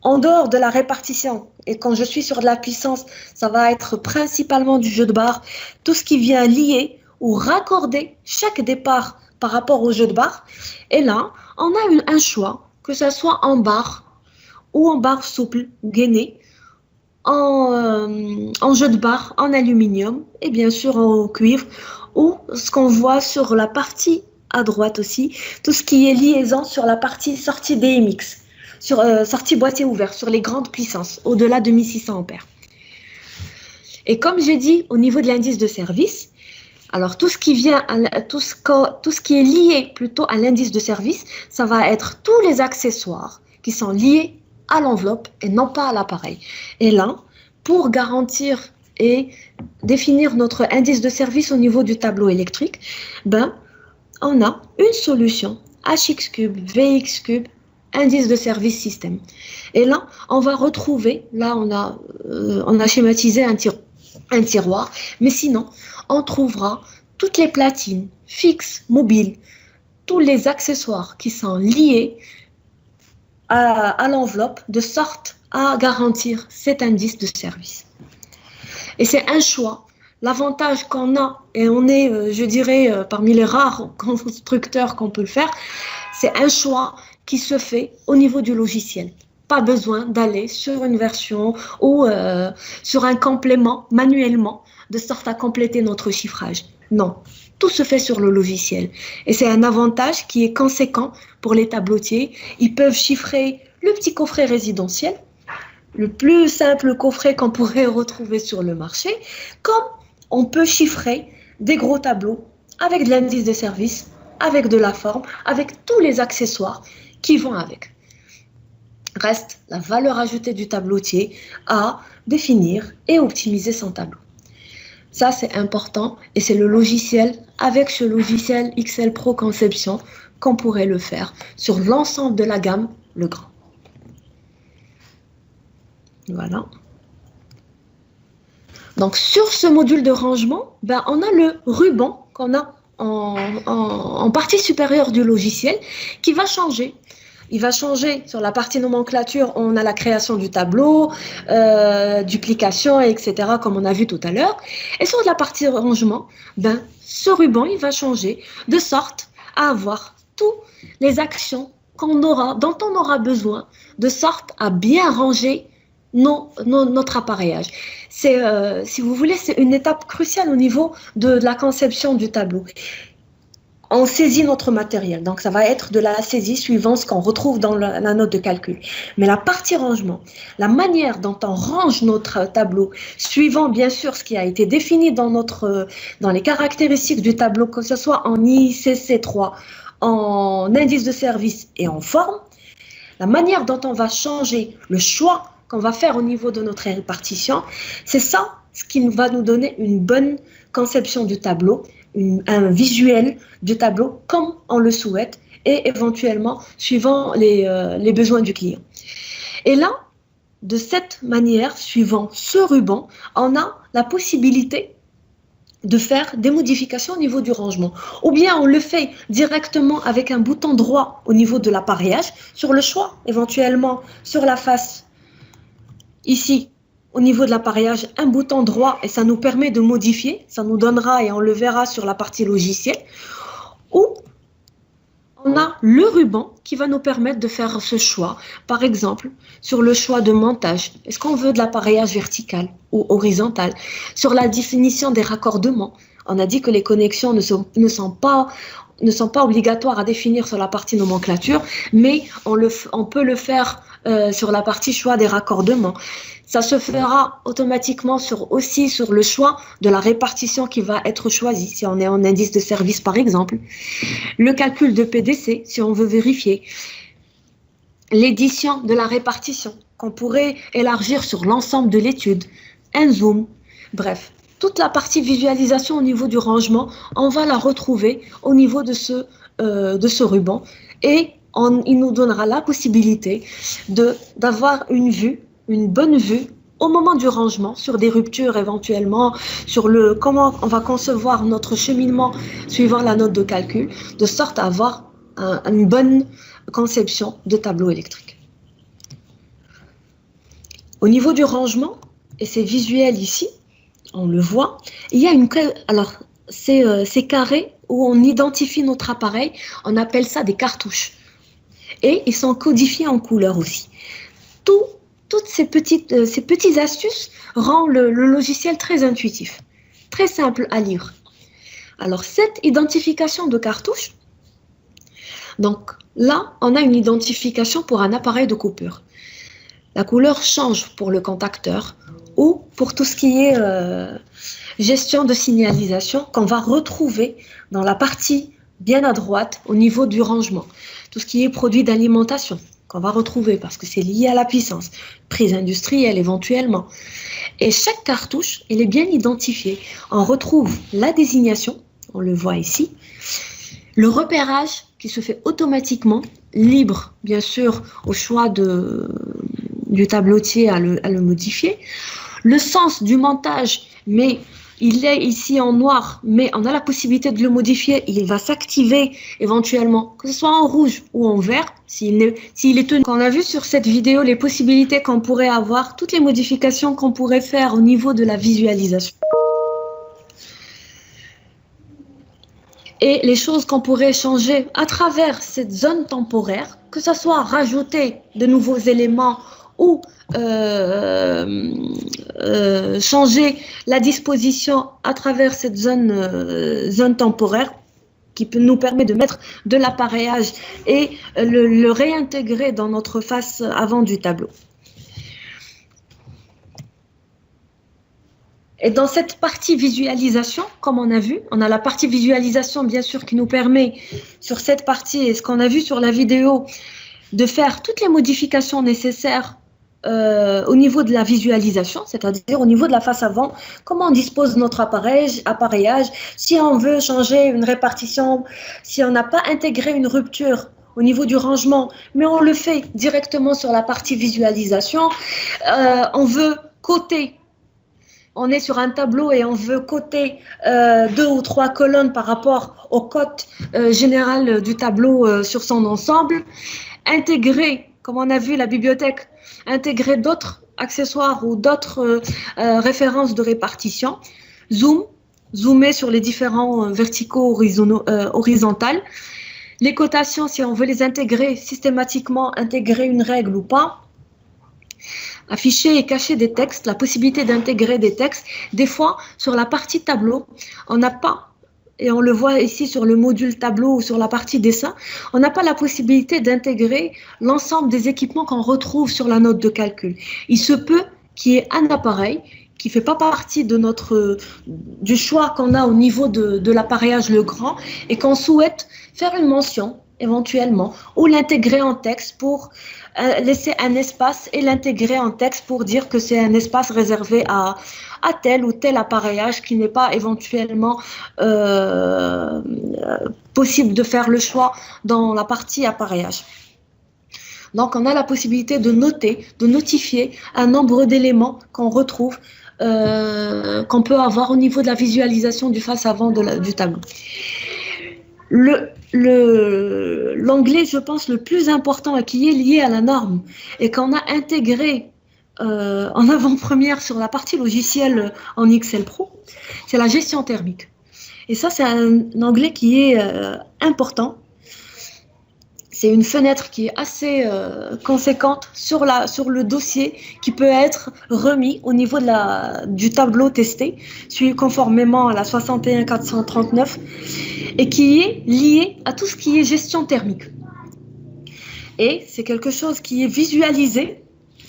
en dehors de la répartition. Et quand je suis sur de la puissance, ça va être principalement du jeu de barres. Tout ce qui vient lier ou raccorder chaque départ par rapport au jeu de barres. Et là, on a un choix, que ce soit en barre ou en barre souple, gainée, en jeu de barre, en aluminium et bien sûr en cuivre, ou ce qu'on voit sur la partie à droite aussi, tout ce qui est liaison sur la partie sortie DMX, sur sortie boîtier ouvert, sur les grandes puissances, au-delà de 1600 ampères. Et comme j'ai dit, au niveau de l'indice de service, alors tout ce qui vient, tout ce qui est lié plutôt à l'indice de service, ça va être tous les accessoires qui sont liés à l'enveloppe et non pas à l'appareil. Et là, pour garantir et définir notre indice de service au niveau du tableau électrique, on a une solution HX cube, VX cube, indice de service système. Et là, on va retrouver, là on a schématisé un tiroir, mais sinon, on trouvera toutes les platines fixes, mobiles, tous les accessoires qui sont liés à l'enveloppe de sorte à garantir cet indice de service. Et c'est un choix. L'avantage qu'on a, et on est, je dirais, parmi les rares constructeurs qu'on peut le faire, c'est un choix qui se fait au niveau du logiciel. Pas besoin d'aller sur une version ou sur un complément manuellement, de sorte à compléter notre chiffrage. Non, tout se fait sur le logiciel. Et c'est un avantage qui est conséquent pour les tableautiers. Ils peuvent chiffrer le petit coffret résidentiel, le plus simple coffret qu'on pourrait retrouver sur le marché, comme on peut chiffrer des gros tableaux avec de l'indice de service, avec de la forme, avec tous les accessoires qui vont avec. Reste la valeur ajoutée du tableautier à définir et optimiser son tableau. Ça, c'est important et c'est le logiciel, avec ce logiciel XL Pro Conception, qu'on pourrait le faire sur l'ensemble de la gamme Legrand. Voilà. Donc, sur ce module de rangement, ben, on a le ruban qu'on a en partie supérieure du logiciel qui va changer. Il va changer sur la partie nomenclature, on a la création du tableau, duplication, etc., comme on a vu tout à l'heure. Et sur la partie rangement, ben, ce ruban, il va changer de sorte à avoir toutes les actions dont on aura besoin, de sorte à bien ranger notre appareillage. C'est, si vous voulez, c'est une étape cruciale au niveau de la conception du tableau. On saisit notre matériel, donc ça va être de la saisie suivant ce qu'on retrouve dans la note de calcul. Mais la partie rangement, la manière dont on range notre tableau, suivant bien sûr ce qui a été défini dans les caractéristiques du tableau, que ce soit en ICC3, en indice de service et en forme, la manière dont on va changer le choix qu'on va faire au niveau de notre répartition, c'est ça ce qui va nous donner une bonne conception du tableau, un visuel du tableau comme on le souhaite et éventuellement suivant les besoins du client. Et là, de cette manière, suivant ce ruban, on a la possibilité de faire des modifications au niveau du rangement. Ou bien on le fait directement avec un bouton droit au niveau de l'appareillage, sur le choix, éventuellement sur la face, ici, au niveau de l'appareillage, un bouton droit et ça nous permet de modifier, ça nous donnera et on le verra sur la partie logiciel. Ou on a le ruban qui va nous permettre de faire ce choix. Par exemple, sur le choix de montage, est-ce qu'on veut de l'appareillage vertical ou horizontal? Sur la définition des raccordements, on a dit que les connexions ne sont pas obligatoires à définir sur la partie nomenclature, mais on peut le faire sur la partie choix des raccordements. Ça se fera automatiquement aussi sur le choix de la répartition qui va être choisie, si on est en indice de service par exemple. Le calcul de PDC, si on veut vérifier. L'édition de la répartition, qu'on pourrait élargir sur l'ensemble de l'étude. Un zoom, bref. Toute la partie visualisation au niveau du rangement, on va la retrouver au niveau de ce ruban. Et il nous donnera la possibilité d'avoir une bonne vue au moment du rangement, sur des ruptures éventuellement, sur comment on va concevoir notre cheminement suivant la note de calcul, de sorte à avoir une bonne conception de tableau électrique. Au niveau du rangement, et c'est visuel ici, on le voit, il y a ces carrés où on identifie notre appareil, on appelle ça des cartouches. Et ils sont codifiés en couleur aussi. Toutes ces petites astuces rendent le logiciel très intuitif, très simple à lire. Alors, cette identification de cartouche, donc là, on a une identification pour un appareil de coupure. La couleur change pour le contacteur ou pour tout ce qui est gestion de signalisation qu'on va retrouver dans la partie bien à droite au niveau du rangement. Tout ce qui est produit d'alimentation qu'on va retrouver parce que c'est lié à la puissance, prise industrielle éventuellement. Et chaque cartouche, elle est bien identifiée. On retrouve la désignation, on le voit ici, le repérage qui se fait automatiquement, libre bien sûr au choix du tableautier à le modifier, le sens du montage, mais il est ici en noir, mais on a la possibilité de le modifier. Il va s'activer éventuellement, que ce soit en rouge ou en vert, s'il est tenu. On a vu sur cette vidéo les possibilités qu'on pourrait avoir, toutes les modifications qu'on pourrait faire au niveau de la visualisation. Et les choses qu'on pourrait changer à travers cette zone temporaire, que ce soit rajouter de nouveaux éléments ou changer la disposition à travers cette zone temporaire qui nous permet de mettre de l'appareillage et le réintégrer dans notre face avant du tableau. Et dans cette partie visualisation, comme on a vu, on a la partie visualisation bien sûr qui nous permet sur cette partie, et ce qu'on a vu sur la vidéo, de faire toutes les modifications nécessaires au niveau de la visualisation, c'est-à-dire au niveau de la face avant, comment on dispose notre appareillage, si on veut changer une répartition, si on n'a pas intégré une rupture au niveau du rangement, mais on le fait directement sur la partie visualisation, on veut coter on est sur un tableau et on veut coter 2 ou 3 colonnes par rapport aux cotes générales du tableau sur son ensemble. Intégrer, comme on a vu la bibliothèque, intégrer d'autres accessoires ou d'autres références de répartition. Zoomer sur les différents verticaux horizontales. Les cotations, si on veut les intégrer systématiquement, intégrer une règle ou pas. Afficher et cacher des textes, la possibilité d'intégrer des textes. Des fois, sur la partie tableau, on n'a pas, et on le voit ici sur le module tableau ou sur la partie dessin, on n'a pas la possibilité d'intégrer l'ensemble des équipements qu'on retrouve sur la note de calcul. Il se peut qu'il y ait un appareil qui ne fait pas partie de du choix qu'on a au niveau de l'appareillage Legrand et qu'on souhaite faire une mention éventuellement ou l'intégrer en texte pour laisser un espace et l'intégrer en texte pour dire que c'est un espace réservé à tel ou tel appareillage qui n'est pas éventuellement possible de faire le choix dans la partie appareillage. Donc, on a la possibilité de noter, de notifier un nombre d'éléments qu'on retrouve, qu'on peut avoir au niveau de la visualisation du face-avant du tableau. L'onglet, je pense, le plus important et qui est lié à la norme et qu'on a intégré en avant-première sur la partie logicielle en XL Pro, c'est la gestion thermique. Et ça, c'est un onglet qui est important. C'est une fenêtre qui est assez conséquente sur le dossier qui peut être remis au niveau du tableau testé, suivi conformément à la 61439 et qui est lié à tout ce qui est gestion thermique. Et c'est quelque chose qui est visualisé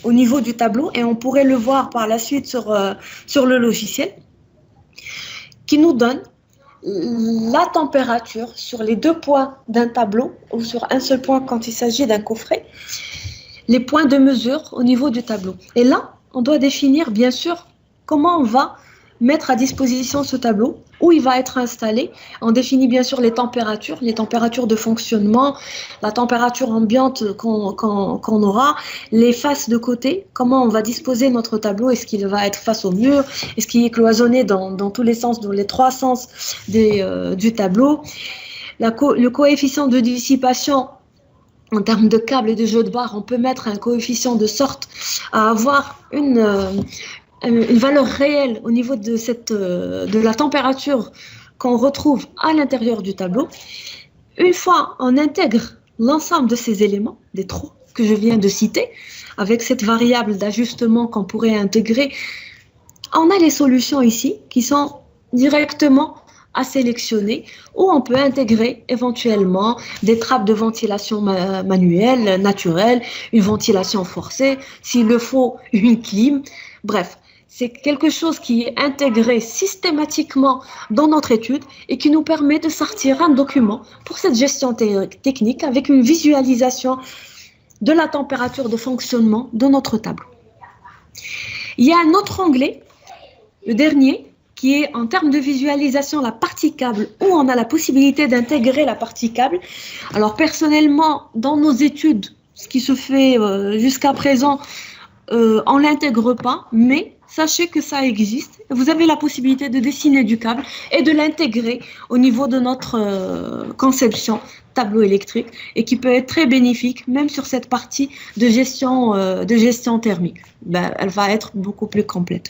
au niveau du tableau et on pourrait le voir par la suite sur le logiciel qui nous donne la température sur les 2 points d'un tableau ou sur un seul point quand il s'agit d'un coffret, les points de mesure au niveau du tableau. Et là, on doit définir bien sûr comment on va mettre à disposition ce tableau, où il va être installé. On définit bien sûr les températures de fonctionnement, la température ambiante qu'on aura, les faces de côté, comment on va disposer notre tableau, est-ce qu'il va être face au mur, est-ce qu'il est cloisonné dans tous les sens, dans les 3 sens du tableau. Le coefficient de dissipation, en termes de câbles et de jeux de barres, on peut mettre un coefficient de sorte à avoir une valeur réelle au niveau de la température qu'on retrouve à l'intérieur du tableau. Une fois on intègre l'ensemble de ces éléments, des 3 que je viens de citer, avec cette variable d'ajustement qu'on pourrait intégrer, on a les solutions ici qui sont directement à sélectionner, où on peut intégrer éventuellement des trappes de ventilation manuelle, naturelle, une ventilation forcée, s'il le faut, une clim, bref. C'est quelque chose qui est intégré systématiquement dans notre étude et qui nous permet de sortir un document pour cette gestion technique avec une visualisation de la température de fonctionnement de notre tableau. Il y a un autre onglet, le dernier, qui est en termes de visualisation la partie câble, où on a la possibilité d'intégrer la partie câble. Alors personnellement, dans nos études, ce qui se fait jusqu'à présent, on ne l'intègre pas, mais sachez que ça existe. Vous avez la possibilité de dessiner du câble et de l'intégrer au niveau de notre conception tableau électrique et qui peut être très bénéfique, même sur cette partie de gestion thermique. Elle va être beaucoup plus complète.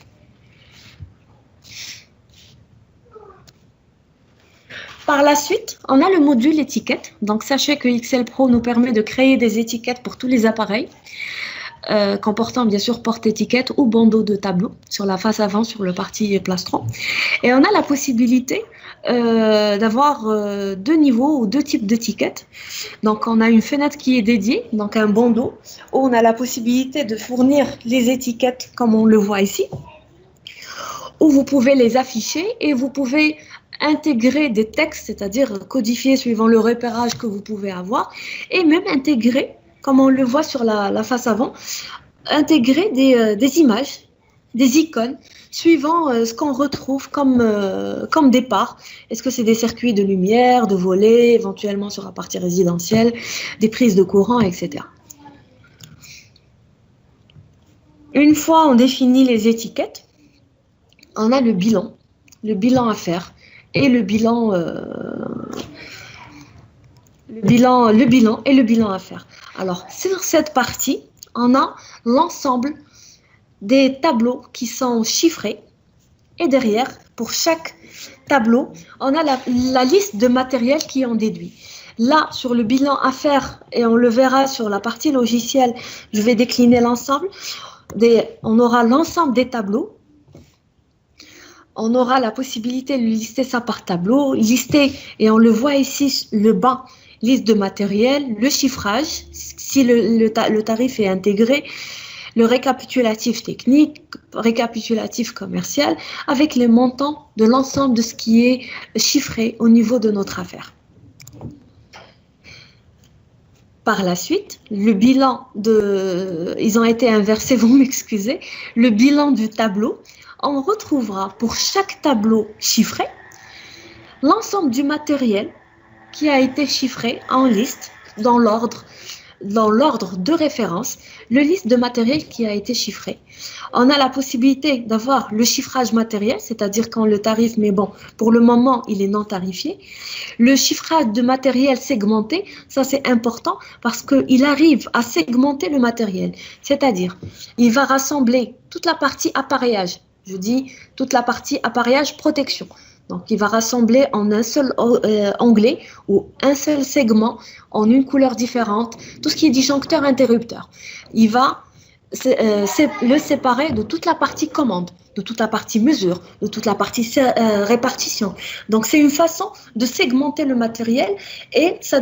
Par la suite, on a le module étiquette. Donc, sachez que XL Pro nous permet de créer des étiquettes pour tous les appareils. Comportant bien sûr porte-étiquette ou bandeau de tableau sur la face avant, sur le parti plastron. Et on a la possibilité d'avoir 2 niveaux ou 2 types d'étiquettes. Donc on a une fenêtre qui est dédiée, donc un bandeau, où on a la possibilité de fournir les étiquettes comme on le voit ici, où vous pouvez les afficher et vous pouvez intégrer des textes, c'est-à-dire codifier suivant le repérage que vous pouvez avoir, et même intégrer, comme on le voit sur la face avant, intégrer des images, des icônes, suivant ce qu'on retrouve comme départ. Est-ce que c'est des circuits de lumière, de volets, éventuellement sur la partie résidentielle, des prises de courant, etc. Une fois on définit les étiquettes, on a le bilan à faire et le bilan et le bilan à faire. Alors, sur cette partie, on a l'ensemble des tableaux qui sont chiffrés et derrière, pour chaque tableau, on a la liste de matériel qui en déduit. Là, sur le bilan à faire, et on le verra sur la partie logicielle, je vais décliner l'ensemble. On aura l'ensemble des tableaux. On aura la possibilité de lister ça par tableau, lister, et on le voit ici, le bas, liste de matériel, le chiffrage, si le tarif est intégré, le récapitulatif technique, récapitulatif commercial, avec les montants de l'ensemble de ce qui est chiffré au niveau de notre affaire. Par la suite, le bilan ils ont été inversés, vous m'excusez, le bilan du tableau, on retrouvera pour chaque tableau chiffré l'ensemble du matériel qui a été chiffré en liste dans l'ordre de référence, le liste de matériel qui a été chiffré. On a la possibilité d'avoir le chiffrage matériel, c'est-à-dire quand le tarif, mais bon, pour le moment, il est non tarifié. Le chiffrage de matériel segmenté, ça c'est important parce qu'il arrive à segmenter le matériel, c'est-à-dire il va rassembler toute la partie appareillage, je dis toute la partie appareillage protection. Donc, il va rassembler en un seul onglet ou un seul segment en une couleur différente, tout ce qui est disjoncteur interrupteur. Il va le séparer de toute la partie commande, de toute la partie mesure, de toute la partie répartition. Donc, c'est une façon de segmenter le matériel et ça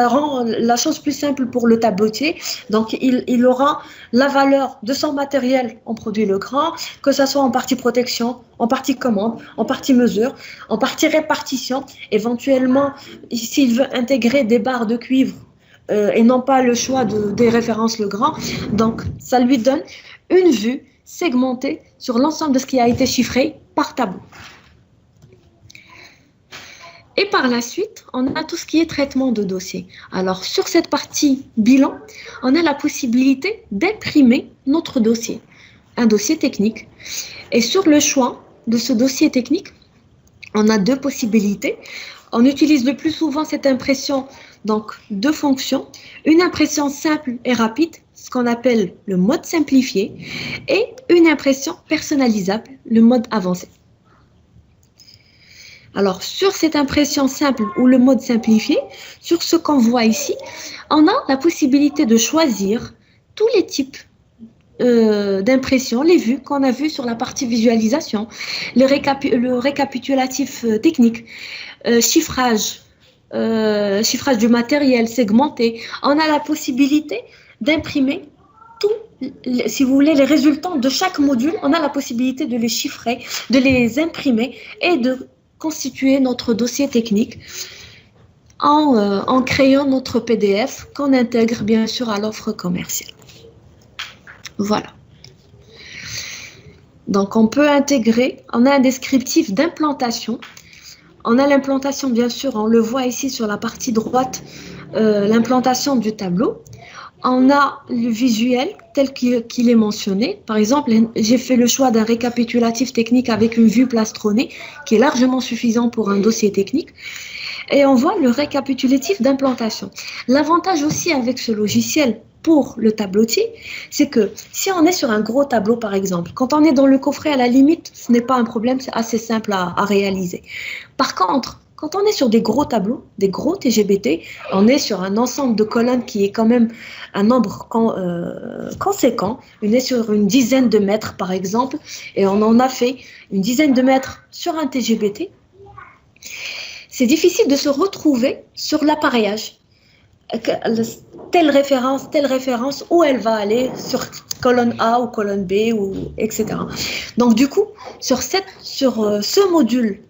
rend la chose plus simple pour le tableautier. Donc, il aura la valeur de son matériel en produit le grand, que ce soit en partie protection, en partie commande, en partie mesure, en partie répartition. Éventuellement, s'il veut intégrer des barres de cuivre et non pas le choix des références le grand, donc ça lui donne une vue segmentée sur l'ensemble de ce qui a été chiffré par tableau. Et par la suite, on a tout ce qui est traitement de dossier. Alors, sur cette partie bilan, on a la possibilité d'imprimer notre dossier, un dossier technique. Et sur le choix de ce dossier technique, on a deux possibilités. On utilise le plus souvent cette impression, donc deux fonctions. Une impression simple et rapide, ce qu'on appelle le mode simplifié, et une impression personnalisable, le mode avancé. Alors, sur cette impression simple ou le mode simplifié, sur ce qu'on voit ici, on a la possibilité de choisir tous les types d'impression, les vues qu'on a vues sur la partie visualisation, le récapitulatif technique, chiffrage du matériel segmenté. On a la possibilité d'imprimer si vous voulez, les résultats de chaque module. On a la possibilité de les chiffrer, de les imprimer et de constituer notre dossier technique en créant notre PDF qu'on intègre bien sûr à l'offre commerciale. Voilà. Donc, on peut intégrer, on a un descriptif d'implantation. On a l'implantation, bien sûr, on le voit ici sur la partie droite, l'implantation du tableau. On a le visuel tel qu'il est mentionné. Par exemple, j'ai fait le choix d'un récapitulatif technique avec une vue plastronnée qui est largement suffisant pour un dossier technique. Et on voit le récapitulatif d'implantation. L'avantage aussi avec ce logiciel pour le tableautier, c'est que si on est sur un gros tableau, par exemple, quand on est dans le coffret, à la limite, ce n'est pas un problème, c'est assez simple à réaliser. Par contre, quand on est sur des gros tableaux, des gros TGBT, on est sur un ensemble de colonnes qui est quand même un nombre conséquent. On est sur une dizaine de mètres, par exemple, et on en a fait une dizaine de mètres sur un TGBT. C'est difficile de se retrouver sur l'appareillage. Telle référence, où elle va aller sur colonne A ou colonne B, etc. Donc du coup, sur ce module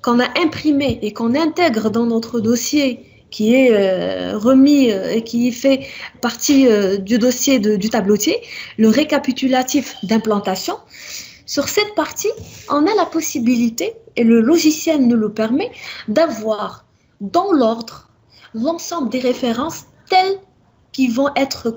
qu'on a imprimé et qu'on intègre dans notre dossier qui est remis et qui fait partie du dossier du tableautier, le récapitulatif d'implantation, sur cette partie, on a la possibilité, et le logiciel nous le permet, d'avoir dans l'ordre l'ensemble des références telles qui vont être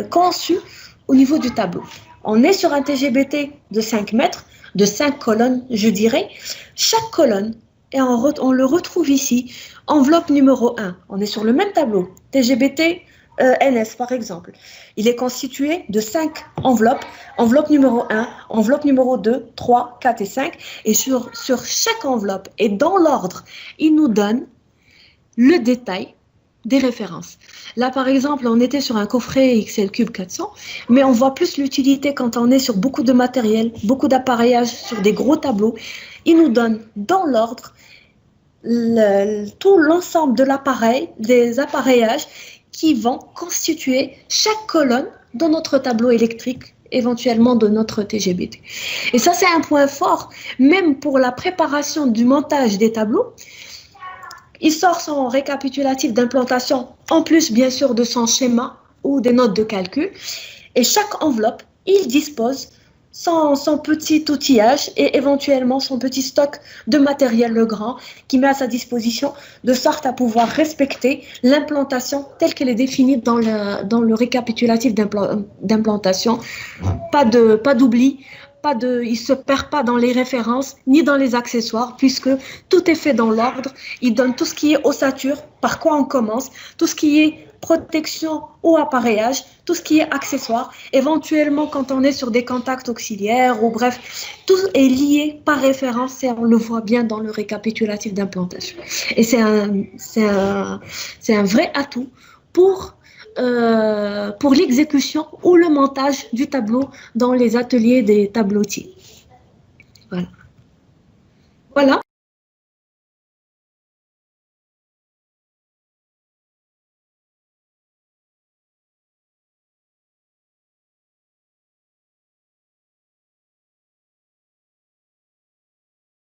conçues au niveau du tableau. On est sur un TGBT de 5 mètres, de 5 colonnes, je dirais. Chaque colonne, et on le retrouve ici, enveloppe numéro 1. On est sur le même tableau, TGBT NS par exemple. Il est constitué de 5 enveloppes, enveloppe numéro 1, enveloppe numéro 2, 3, 4 et 5. Et sur chaque enveloppe, et dans l'ordre, il nous donne le détail des références. Là, par exemple, on était sur un coffret XL Cube 400, mais on voit plus l'utilité quand on est sur beaucoup de matériel, beaucoup d'appareillage, sur des gros tableaux. Il nous donne dans l'ordre tout l'ensemble de l'appareil, des appareillages qui vont constituer chaque colonne de notre tableau électrique, éventuellement de notre TGBT. Et ça, c'est un point fort, même pour la préparation du montage des tableaux. Il sort son récapitulatif d'implantation, en plus bien sûr de son schéma ou des notes de calcul. Et chaque enveloppe, il dispose son petit outillage et éventuellement son petit stock de matériel Legrand qui met à sa disposition de sorte à pouvoir respecter l'implantation telle qu'elle est définie dans le récapitulatif d'implantation. Pas d'oubli. Il ne se perd pas dans les références ni dans les accessoires puisque tout est fait dans l'ordre. Il donne tout ce qui est ossature, par quoi on commence, tout ce qui est protection ou appareillage, tout ce qui est accessoire. Éventuellement, quand on est sur des contacts auxiliaires ou bref, tout est lié par référence et on le voit bien dans le récapitulatif d'implantation. Et c'est un vrai atout pour l'exécution ou le montage du tableau dans les ateliers des tableautiers. Voilà. Voilà.